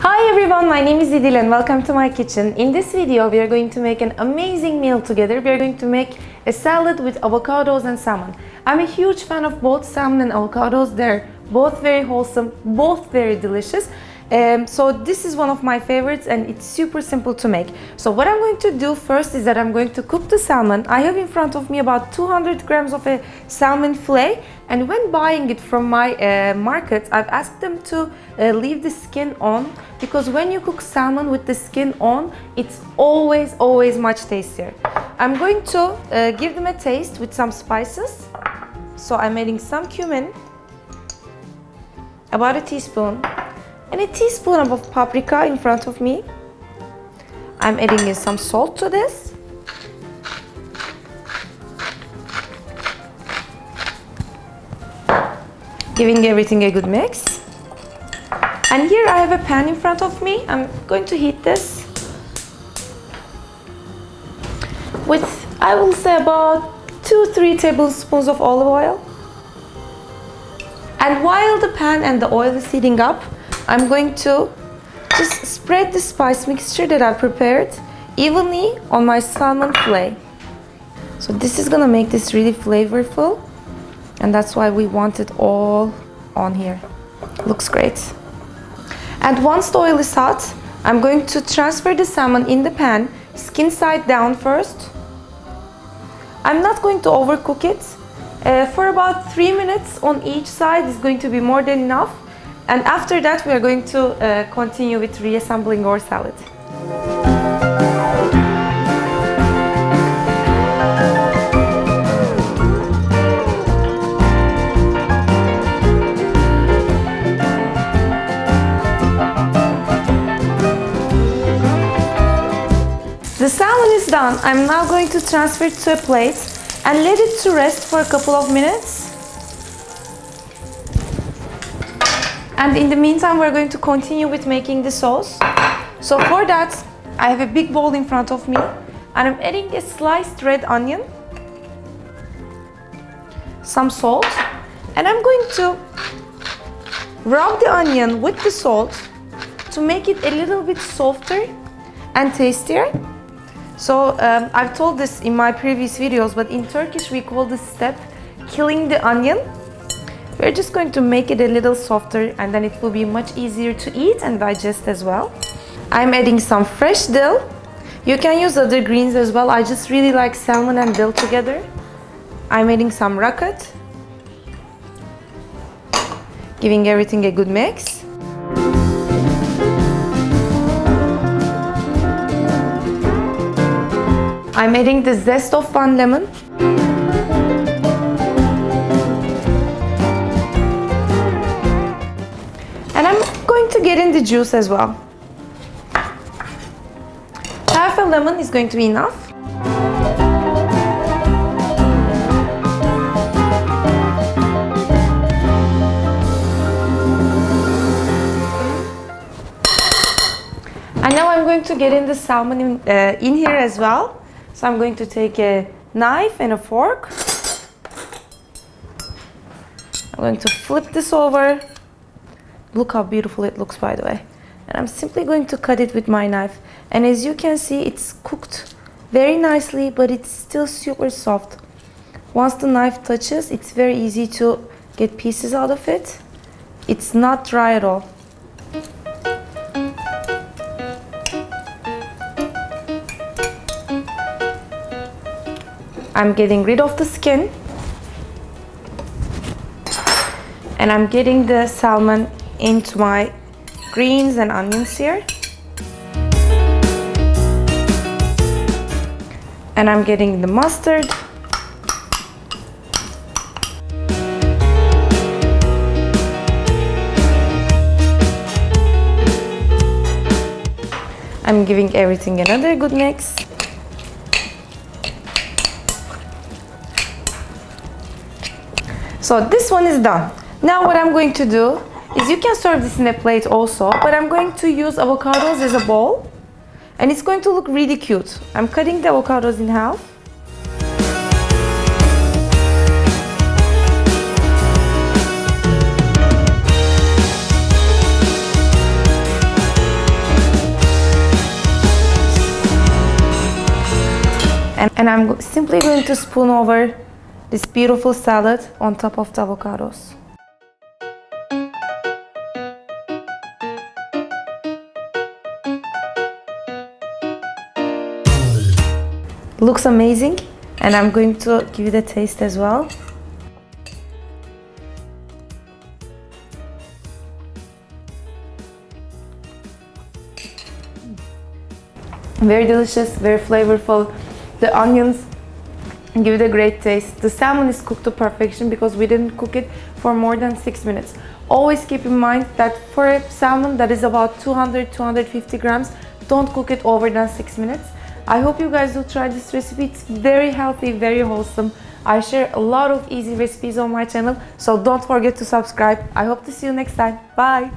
Hi everyone, my name is Idil and welcome to my kitchen. In this video, we are going to make an amazing meal together. We are going to make a salad with avocados and salmon. I'm a huge fan of both salmon and avocados. They're both very wholesome, both very delicious. So this is one of my favorites and it's super simple to make. So what I'm going to do first is that I'm going to cook the salmon. I have in front of me about 200 grams of a salmon fillet, and when buying it from my market, I've asked them to leave the skin on, because when you cook salmon with the skin on, it's always much tastier. I'm going to give them a taste with some spices. So I'm adding some cumin, about a teaspoon, and a teaspoon of paprika in front of me. I'm adding in some salt to this. Giving everything a good mix. And here I have a pan in front of me. I'm going to heat this with, I will say, about 2-3 tablespoons of olive oil. And while the pan and the oil is heating up, I'm going to just spread the spice mixture that I prepared evenly on my salmon fillet. So this is gonna make this really flavorful, and that's why we want it all on here. Looks great. And once the oil is hot, I'm going to transfer the salmon in the pan, skin side down first. I'm not going to overcook it. For about 3 minutes on each side is going to be more than enough. And after that, we are going to continue with reassembling our salad. The salmon is done. I'm now going to transfer it to a plate and let it to rest for a couple of minutes. And in the meantime, we're going to continue with making the sauce. So for that, I have a big bowl in front of me, and I'm adding a sliced red onion, some salt, and I'm going to rub the onion with the salt to make it a little bit softer and tastier. So I've told this in my previous videos, but in Turkish we call this step killing the onion. We're just going to make it a little softer, and then it will be much easier to eat and digest as well. I'm adding some fresh dill. You can use other greens as well. I just really like salmon and dill together. I'm adding some rocket, giving everything a good mix. I'm adding the zest of one lemon. And I'm going to get in the juice as well. Half a lemon is going to be enough. And now I'm going to get in the salmon in here as well. So I'm going to take a knife and a fork. I'm going to flip this over. Look how beautiful it looks, by the way. And I'm simply going to cut it with my knife. And as you can see, it's cooked very nicely, but it's still super soft. Once the knife touches, it's very easy to get pieces out of it. It's not dry at all. I'm getting rid of the skin. And I'm getting the salmon into my greens and onions here. And I'm getting the mustard. I'm giving everything another good mix. So this one is done. Now what I'm going to do is, you can serve this in a plate also, but I'm going to use avocados as a bowl, and it's going to look really cute. I'm cutting the avocados in half. And I'm simply going to spoon over this beautiful salad on top of the avocados. Looks amazing, and I'm going to give it a taste as well. Very delicious, very flavorful. The onions give it a great taste. The salmon is cooked to perfection because we didn't cook it for more than 6 minutes. Always keep in mind that for a salmon that is about 200-250 grams, don't cook it over than 6 minutes. I hope you guys will try this recipe. It's very healthy, very wholesome. I share a lot of easy recipes on my channel, so don't forget to subscribe. I hope to see you next time. Bye!